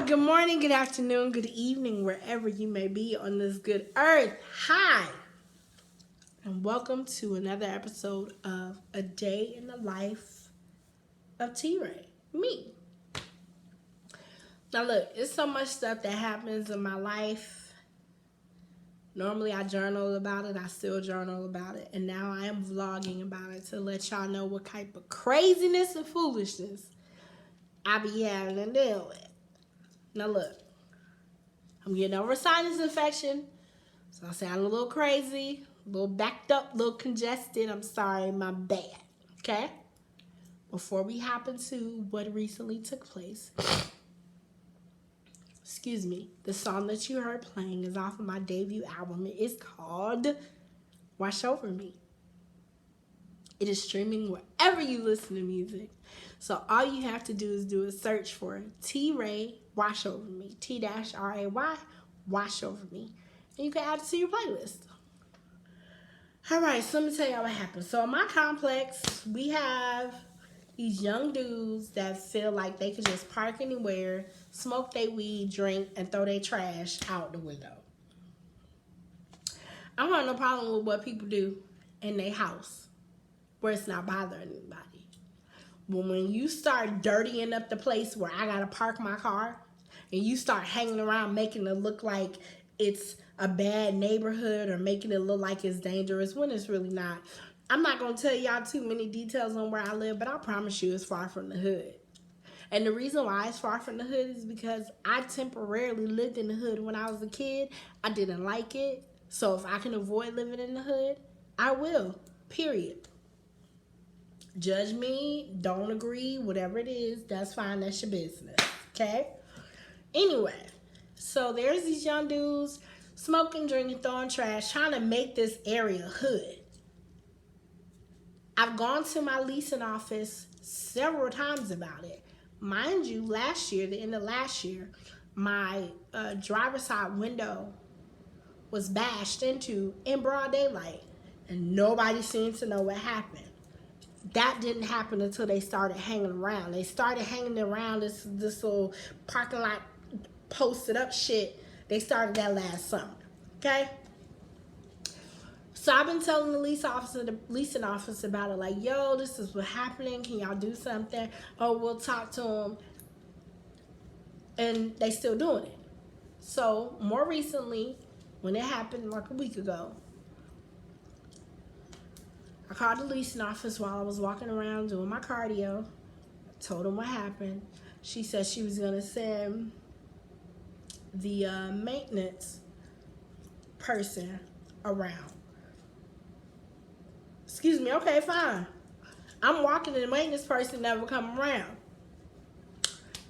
Good morning, good afternoon, good evening, wherever you may be on this good earth. Hi, and welcome to another episode of A Day in the Life of T-Ray, me. Now look, it's so much stuff that happens in my life. Normally I journal about it, I still journal about it, and now I am vlogging about it to let y'all know what type of craziness and foolishness I be having to deal with. Now look, I'm getting over a sinus infection, so I sound a little crazy, a little backed up, a little congested. I'm sorry, my bad. Okay? Before we hop into what recently took place, excuse me, the song that you heard playing is off of my debut album. It is called Wash Over Me. It is streaming wherever you listen to music. So all you have to do is do a search for T-Ray Wash Over Me. T-R-A-Y Wash Over Me. And you can add it to your playlist. Alright, so let me tell y'all what happened. So in my complex, we have these young dudes that feel like they could just park anywhere, smoke their weed, drink, and throw their trash out the window. I don't have no problem with what people do in their house where it's not bothering anybody. But when you start dirtying up the place where I gotta park my car, and you start hanging around making it look like it's a bad neighborhood or making it look like it's dangerous when it's really not. I'm not gonna tell y'all too many details on where I live, but I promise you it's far from the hood. And the reason why it's far from the hood is because I temporarily lived in the hood when I was a kid. I didn't like it. So if I can avoid living in the hood, I will. Period. Judge me, don't agree, whatever it is, that's fine, that's your business, okay? Anyway, so there's these young dudes smoking, drinking, throwing trash, trying to make this area hood. I've gone to my leasing office several times about it. Mind you, last year, the end of last year, my driver's side window was bashed into in broad daylight, and nobody seemed to know what happened. That didn't happen until they started hanging around. They started hanging around this little parking lot posted up shit. They started that last summer, okay? So I've been telling the leasing office about it, like, yo, this is what's happening. Can y'all do something? Oh, we'll talk to them. And they still doing it. So more recently, when it happened like a week ago, I called the leasing office while I was walking around doing my cardio. Told them what happened. She said she was gonna send the maintenance person around. Excuse me, okay, fine. I'm walking and the maintenance person never come around.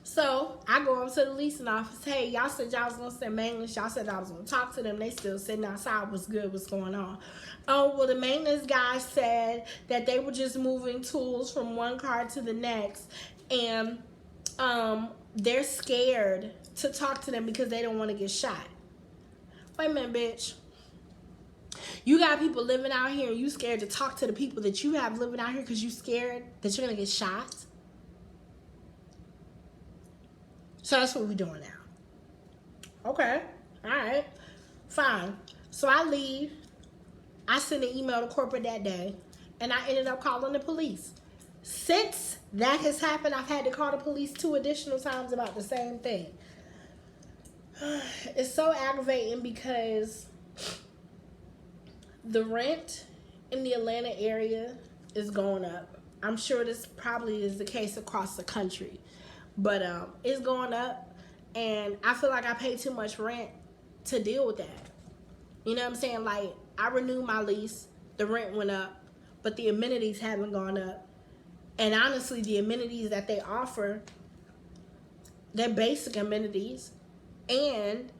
So I go up to the leasing office. Hey, y'all said y'all was gonna send maintenance. Y'all said I was gonna talk to them. They still sitting outside. What's good? What's going on? Oh, well, the maintenance guy said that they were just moving tools from one car to the next, and they're scared to talk to them because they don't want to get shot. Wait a minute, bitch. You got people living out here and you scared to talk to the people that you have living out here because you scared that you're gonna get shot? So that's what we're doing now. Okay, all right, fine. So I leave. I sent an email to corporate that day, and I ended up calling the police. Since that has happened, I've had to call the police 2 additional times about the same thing. It's so aggravating because the rent in the Atlanta area is going up. I'm sure this probably is the case across the country, but it's going up, and I feel like I pay too much rent to deal with that. You know what I'm saying? Like, I renewed my lease, the rent went up, but the amenities haven't gone up. And honestly, the amenities that they offer, they're basic amenities, and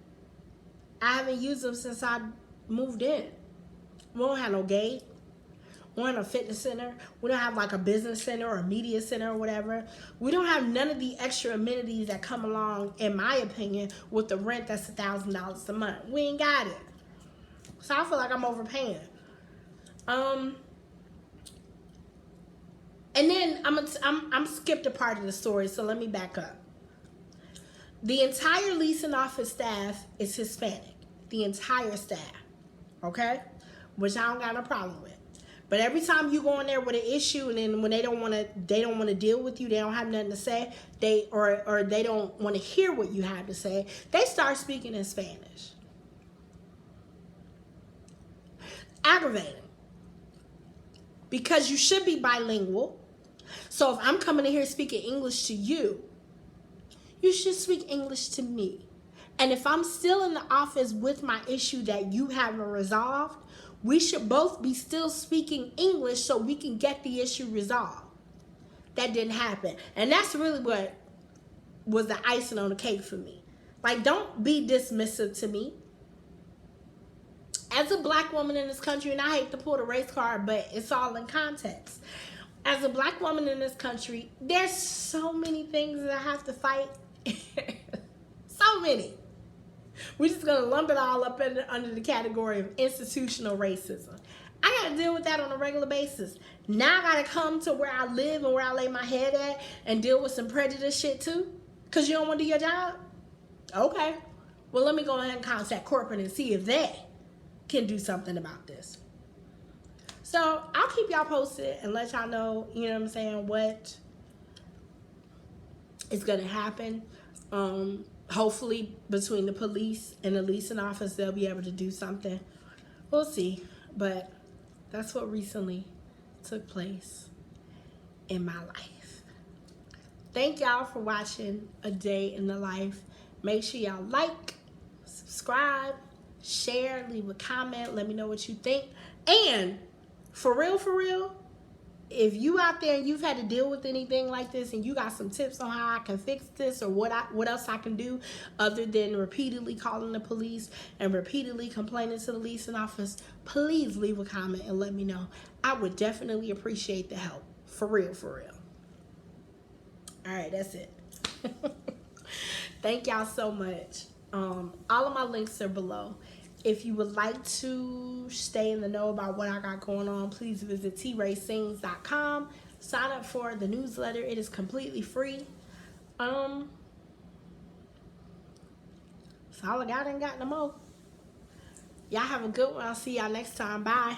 I haven't used them since I moved in. We don't have no gate. We don't have a fitness center. We don't have like a business center or a media center or whatever. We don't have none of the extra amenities that come along, in my opinion, with the rent that's $1,000 a month. We ain't got it. So I feel like I'm overpaying. And then I'm skipped a part of the story, so let me back up. The entire leasing office staff is Hispanic. The entire staff. Okay? Which I don't got no problem with. But every time you go in there with an issue, and then when they don't want to deal with you, they don't have nothing to say, or they don't want to hear what you have to say, they start speaking in Spanish. Aggravating. Because you should be bilingual. So if I'm coming in here speaking English to you, you should speak English to me. And if I'm still in the office with my issue that you haven't resolved, we should both be still speaking English so we can get the issue resolved. That didn't happen. And that's really what was the icing on the cake for me. Like, don't be dismissive to me. As a black woman in this country, and I hate to pull the race card, but it's all in context. As a black woman in this country, there's so many things that I have to fight. So many. We're just going to lump it all up under the category of institutional racism. I got to deal with that on a regular basis. Now I got to come to where I live and where I lay my head at and deal with some prejudice shit too? Because you don't want to do your job? Okay. Well, let me go ahead and contact corporate and see if they can do something about this. So I'll keep y'all posted and let y'all know, you know what I'm saying, what is going to happen. Hopefully between the police and the leasing office, they'll be able to do something. We'll see. But that's what recently took place in my life. Thank y'all for watching A Day in the Life. Make sure y'all like, subscribe, share, leave a comment. Let me know what you think. And for real, if you out there and you've had to deal with anything like this and you got some tips on how I can fix this or what else I can do other than repeatedly calling the police and repeatedly complaining to the leasing office, please leave a comment and let me know. I would definitely appreciate the help. For real. All right, that's it. Thank y'all so much. All of my links are below. If you would like to stay in the know about what I got going on, please visit traysings.com. Sign up for the newsletter. It is completely free. That's all I got. Ain't got no more. Y'all have a good one. I'll see y'all next time. Bye.